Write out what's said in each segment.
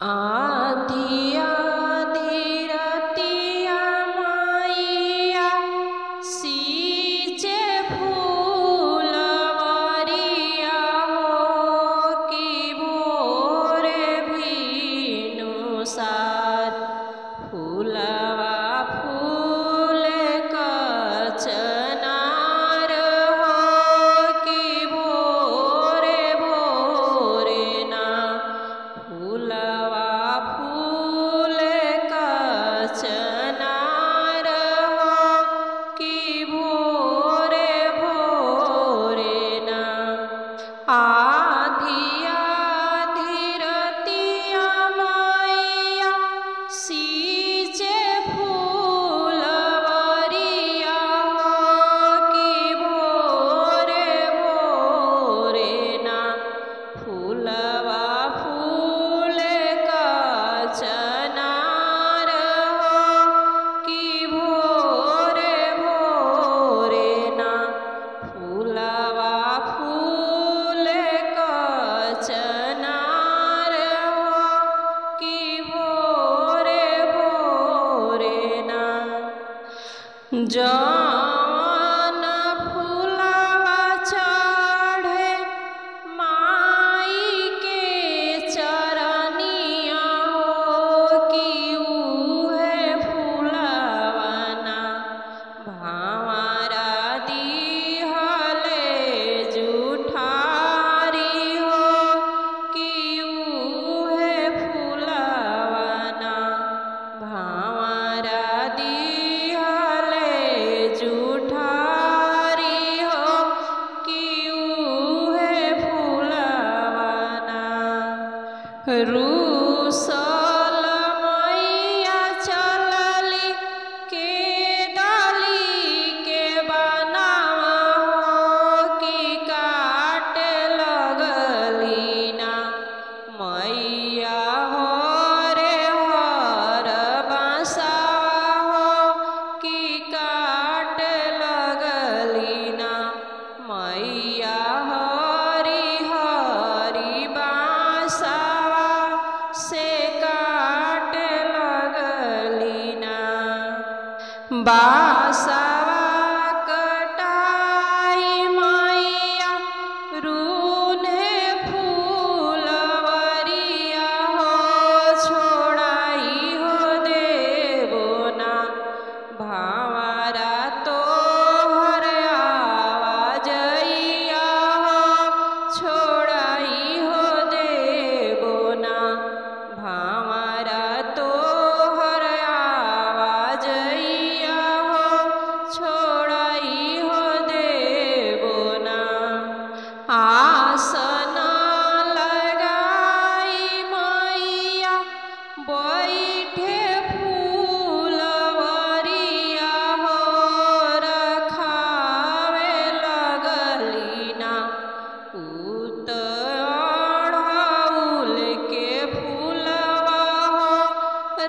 आधी आधी रतिया माइया सींचे फूलवरिया हो कि भोर भीनु सार फूलवा फूल कचनार हो कि भोर भोरे ना फूलवा फूल कचनार हो कि भोरे भोरे ना आधी आधी रतिया माइया सींचे फूलवरिया हो कि भोरे भोरे ना फूलवा फूल कचनार हो कि भोरे भोरे ना फूलवा फूल कचनार हो कि भोरे भोरे ना जौन फूलवा चढ़े माई के चरनिया हो कि उहे फूलवा ना भांवरा दिहले जुठारी हो कि उहे फूलवा ना भांवरा दिहले जुठारी हो कि उहे फूलवा ना रूसल मैया चलली के डाली के बनावा हो कि काटे लगली ना मैया हो रे हर बांसवा हो कि काटे लगली ना मैया हरी हरी बांसवा से काटे लगली ना बांसवा कटाई मैया रूने फूलवरिया हो छोड़ाई हो देबो ना भांवरा तोहर आवाजइया हो छोड़ाई हो देबो ना भांवरा तोहर आवाजइया हो छोड़ाई हो देबो ना आसन लगाई मैया बैठे फूलवरिया हो रखावे लगली ना उत अढ़ौल के फूलवा हो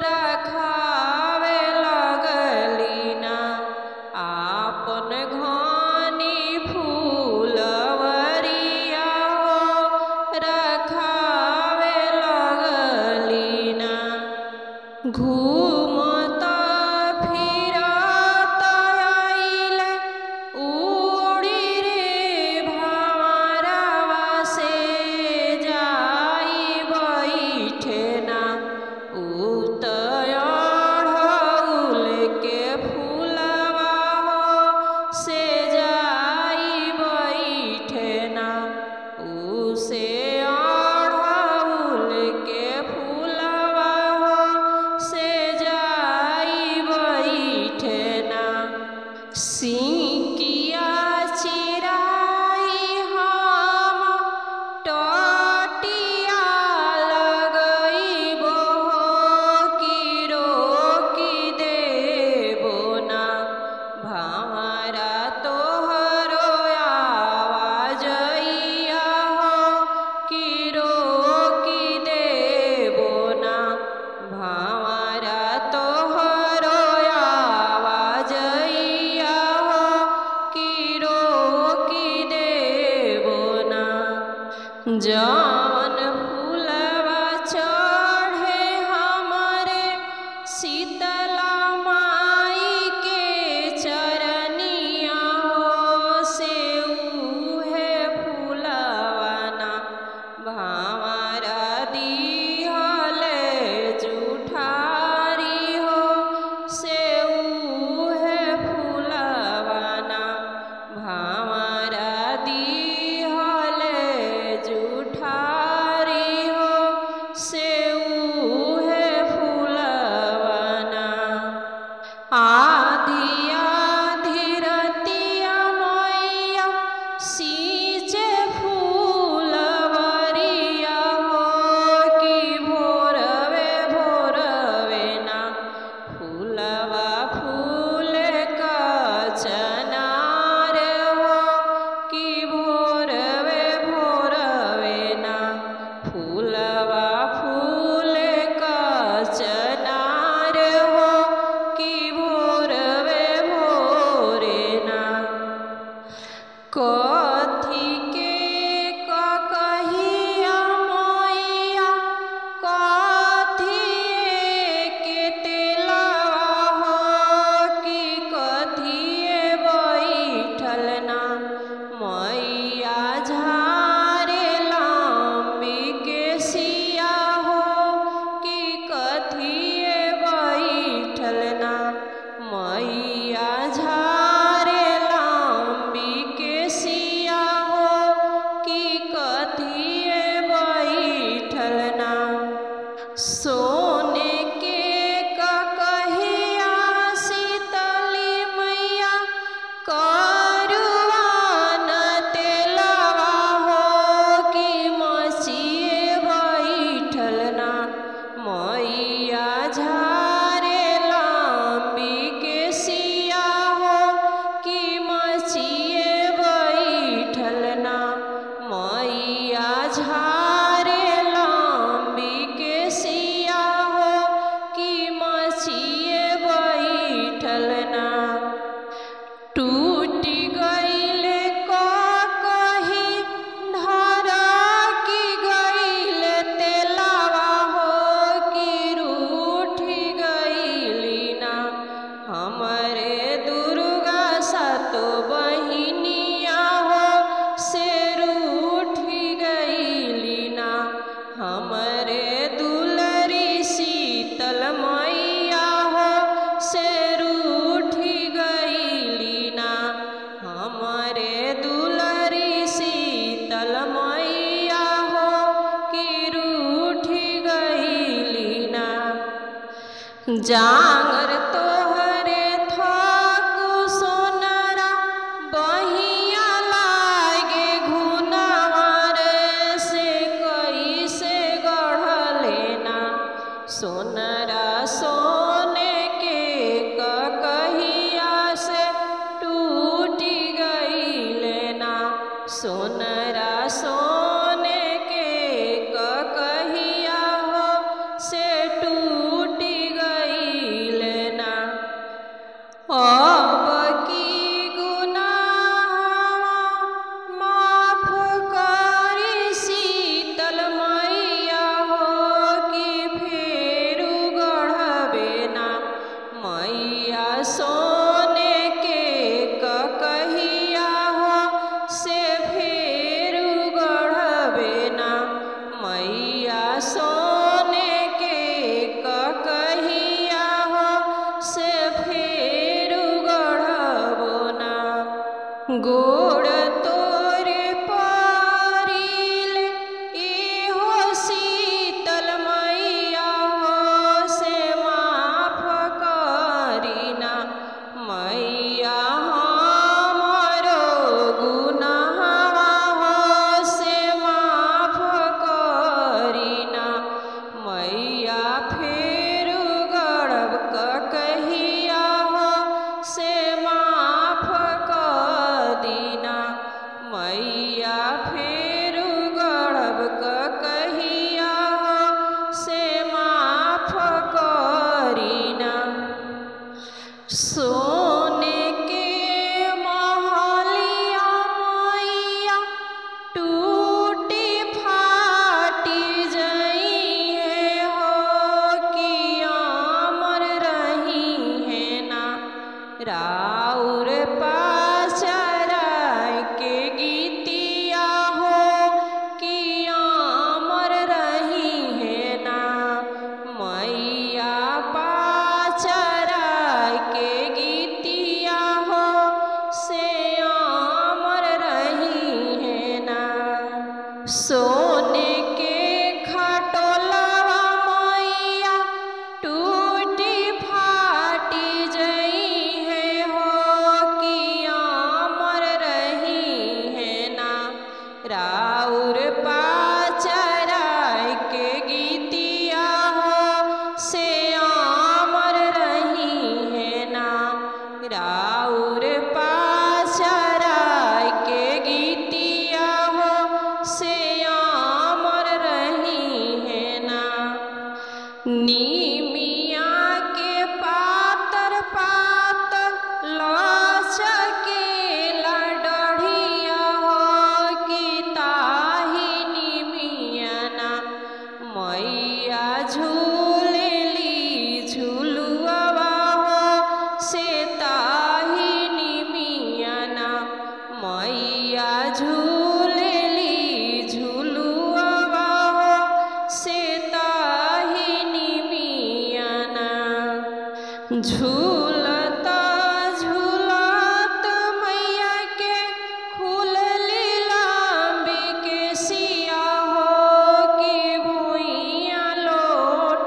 रखावे लगली ना आपन घनी फूलवरिया हो रखावे लगली ना घूमत फिरत आइले उड़ी रे भंवरवा से जाई बैठे ना उत अढ़ौल के फूलवा हो से जाई बैठे ना उसे अढ़ौल के फूलवा हो से सोने के ककहिया शीतली मैया करुआन तेलवा हो कि मसीहे बैठल ना मैया झारे लंबी के सिया हो कि मसीहे बैठल ना मैया झारे लंबी के सिया हो कि मसीहे बैठल ना टूटी गईल ककही धरा की गईल तेलवा हो कि रूठी गईली ना हमरे दुर्गा सातो बहिनिया हो से रूठी गईली ना हमरे दुलरी शीतल मैया हो से रूठी गईली ना हमरे दुलरी शीतल मैया हो कि रूठी गईली ना जांगर तोहरे थाकु सोनरा बहिया लागे घुनावर से कैसे गढ़ले ना सोनरा सोने के ककहिया से टूटी गईले ना सोनरा सोने के ककहिया हो से टूटी गईले ना अब की गुनाहवा माफ करी शीतल मैया हो कि फेरू गढ़बे ना मैया सोने के ककहिया हो से फेरू गढ़बे ना मैया सोने के ककहिया हो से फेरू गढ़बो ना गोड़ तोरे परिल एहो शीतल मैया हो से माफ करी ना मैया हमरो गुनाहवा हो से माफ करी ना मैया फेरू गढ़ब ककहिया हो से माफ कदीना मैया फेरू गढ़ब ककहिया हो से माफ करीना सोने के महलिया मैया टूटी फाटी जइहे हो कि अमर रही है ना राउर पाचराय के गीतिया हो कि अमर रही है ना मैया पाचराय के गीतिया हो से अमर रही है ना सोने के खटोलवा मैया टूटी फाटी जई है हो कि अमर रही है ना राउर पाचराय के गीतिया हो से अमर रही है ना राउर पाचराय के गीतिया हो से अमर रही है ना नीमिया के पातर पातर लचकेला डढ़िया हो कि ताही नीमिया ना मैया झूलेली झुलुआ हो से ताही नीमिया ना मैया झूलेली झुलुआ हो से ताही नीमिया ना झूलता झूलत मैया के खुलली लंबी के सिया हो कि भुइया लोट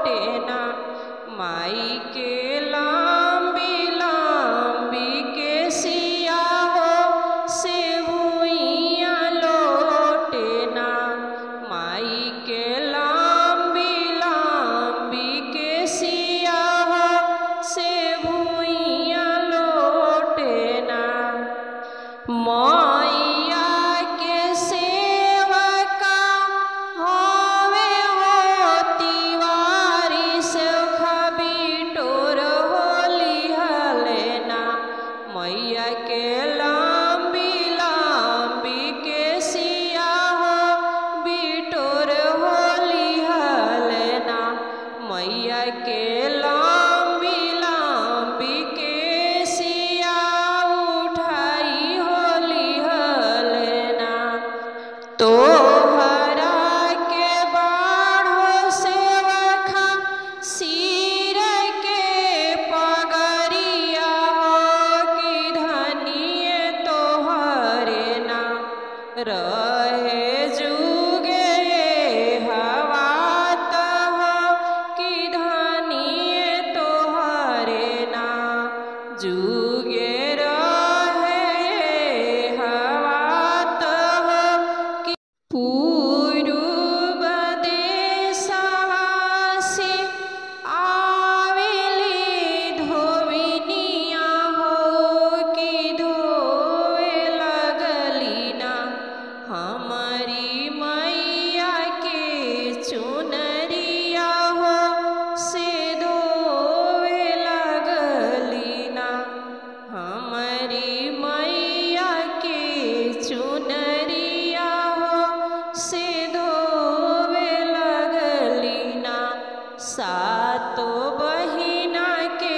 सातो बहिना के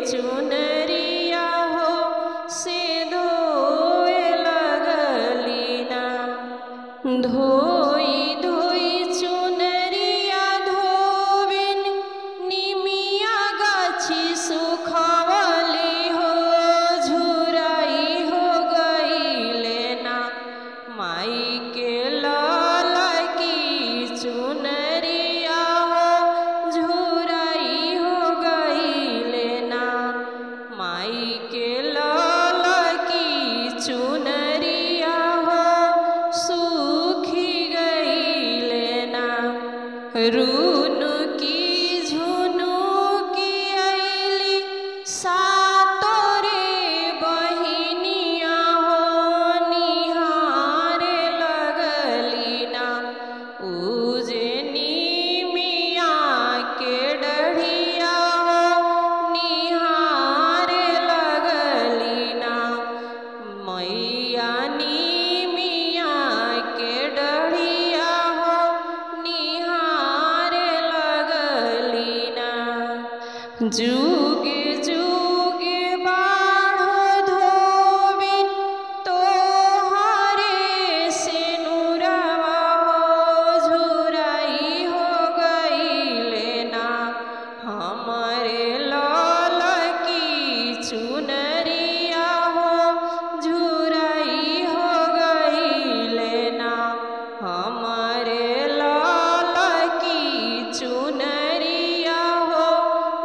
चुनरिया हो से धोए लगली ना। धोई धोई चुनरिया धोबिन निमिया गाछी सुखवली हो झुराई हो गईले ना। माई के लाल की चुनरिया हो झुराई हो गईले ना। माई के लाल की चुनरिया हो सूखी गईले ना। रूनु की झुनु की अइली सातो रे बहिनिया हो निहारे लगली ना। उजनी मिया के डढ़िया हो निहारे लगली ना। मैया नी मिया के डढ़िया हो निहारे लगली ना। जुगे जुगे बाढ़ो धोबिन तोहरे से नुरवा हो झुराई हो गईले ना। हमारे लाल की चुनरिया हो झुराई हो गईले ना। हमारे लाल की चुनरिया हो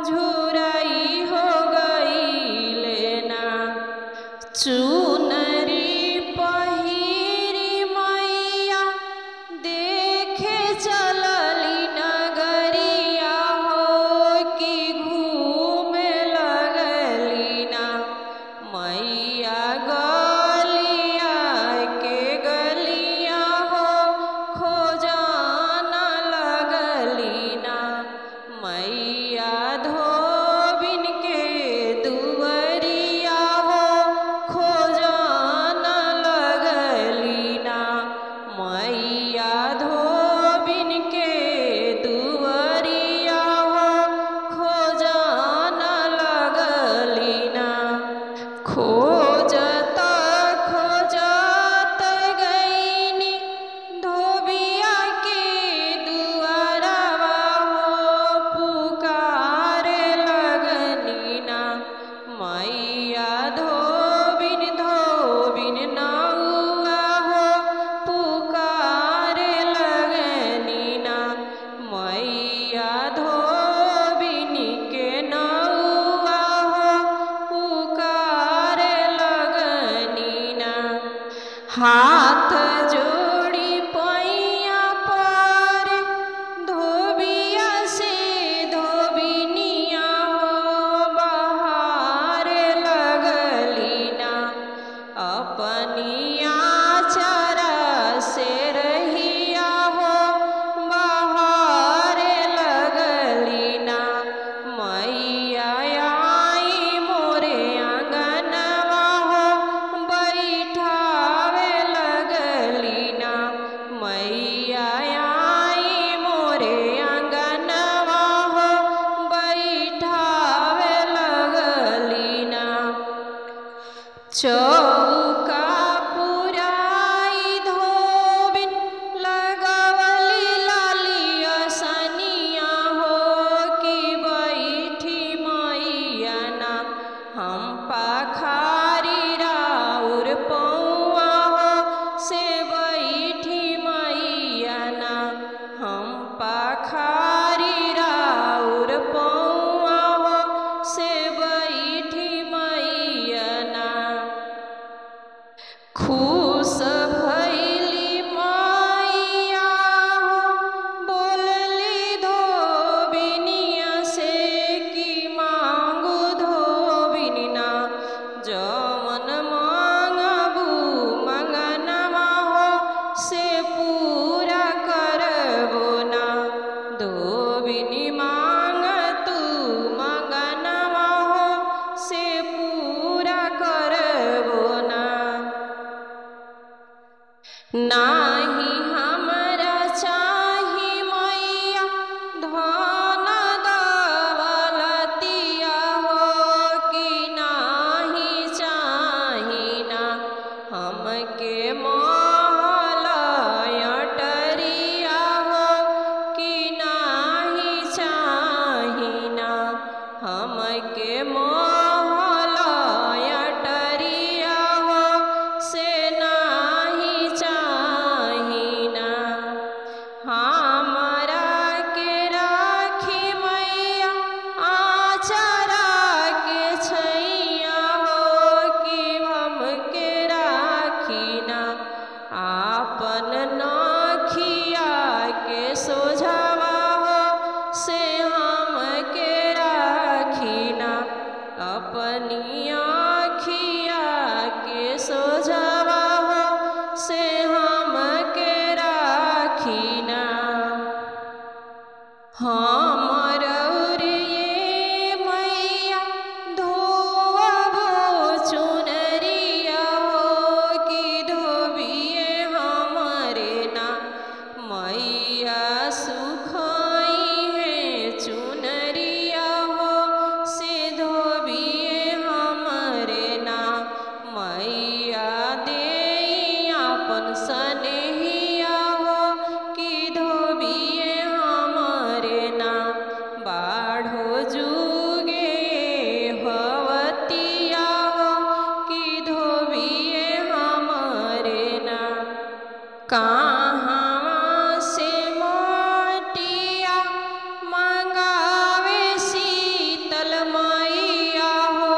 झुराई हो गईले ना। चुनरी पहिरी मैया देखे चलली नगरिया हो कि घूमे लगली ना। मैया गलिया के गलिया हो खोजाना लगली ना। मैया धोबिन के दुवरिया हो खोजाना लगली ना। मैया धोबिन के दुवरिया हो खोजाना लगली ना। खोजत खोजत गईनी धोबिया के दुआरवा हो पुकारे लगनी ना। मैया धोबिन धोबिन नौआ हो पुकारे लगनी ना। मैया धोबिन के नौआ हो पुकारे लगनी ना। हाथ जोड़ी पैया पर धोबिया से धोबिनिया हो बहारे लगली ना। अपनिया चरा से रहिया हो बहारे लगली ना। मैया आई मोरे आंगनवा हो बैठावे लगली ना। मैया आई मोरे आंगनवा हो बैठावे लगली ना। चौका पुराई धोबिन लगवली लालिया सनिया हो कि बैठी मैया ना। हम पाखारी राउर पौआ हो से बैठी मैया ना। हम पाखारी राउर पौआ हो से बैठी मैया ना। खुश भैली मैया हो बोलली धोबिनिया से कि मांगू धोबिनी ना। जवन मांगबू मंगनवा हो से पूरा करबो ना। धोबिनी मांग तू मंगनवा हो से पूरा करबो ना। नाही हमरा चाही मैया धन हमर ये मैया धोवबो चुनरिया हो कि धोबिए हमरे ना मैया सुखाई है चुनरिया हो से धोबिए हमरे ना मैया दे आपन सनेहिया हो कि धोबिए हमरे ना बाढ़ो जुगे भवतिया हो कि धोबिए हमरे ना कहाँ से मोटिया मंगावे शीतल मैया हो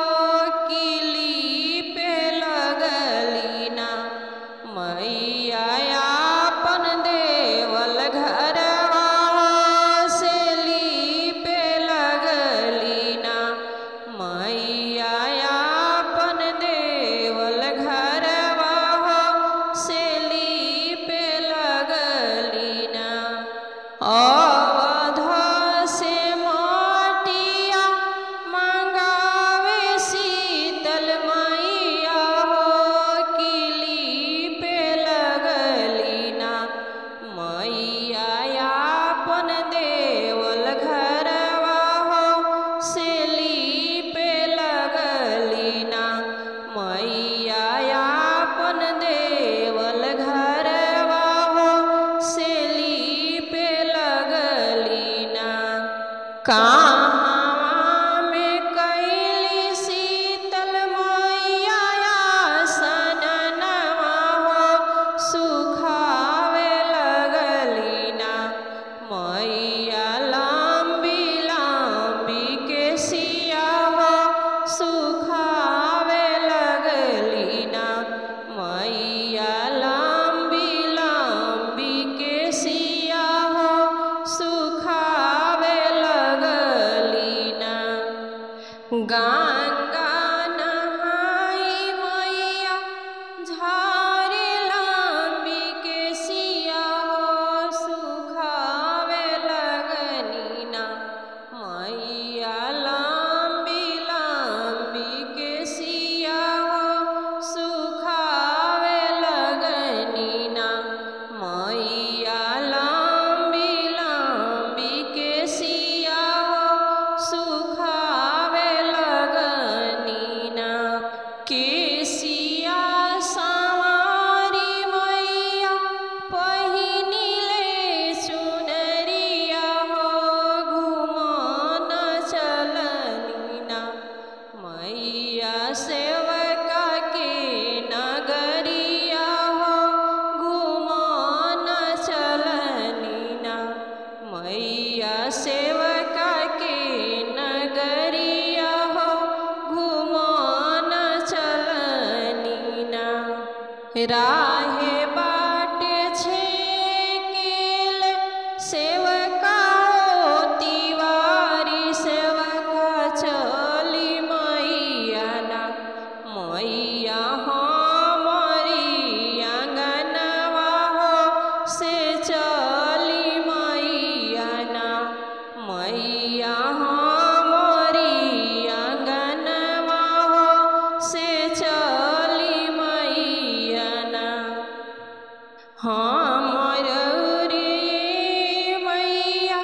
कि लीपे लगली ना मैया आपन देवल घरवा से लीपे लगली ना मैया आपन देवल घरवा से लीपे लगली ना अवध से मोटिया मंगावे शीतल मैया हो कि लीपे लगली ना मैया आपन देवल घरवा हो से लीपे लगली ना मैया आपन देवल घरवा हो से लीपे लगली ना कहाँ में कैली शीतल मैया सननवा हो सुखावे लगली ना मैया लंबी लंबी के सिया हो सुखावे लगली ना मैया लंबी लंबी के सिया हो सुखावे लगली ना गंगा नहाई मैया झारे लंबी के सिया हो सुखावे लगली ना मैया लंबी लंबी के सिया हो सुखावे लगली ना मैया लंबी लंबी के सिया हो सुखावे लगली ना केसिया सवारी मैया पहिनिले चुनरिया हो घुमन चलली ना मैया सेवका के नगरिया हो घुमन चलली ना मैया सेवका के नगरिया हो घुमन चलली ना राहे बाटे छेकेल सेवका हो तिवारी सेवका चली मैया ना मैया हमारी आंगनवा हो से चली मैया ना मैया हमारी आंगनवा हो से चली मैया ना हमर रे मैया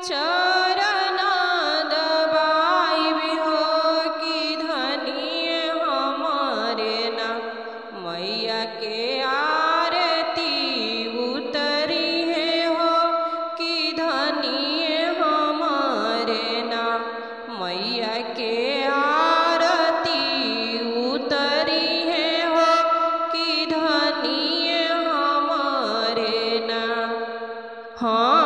चरण दबाई हो कि धनिए हमरे ना मैया के आरती उतरी है हो कि धनिए हमरे ना मैया के आरती उतरी है हो कि धनिए हमरे ना हाँ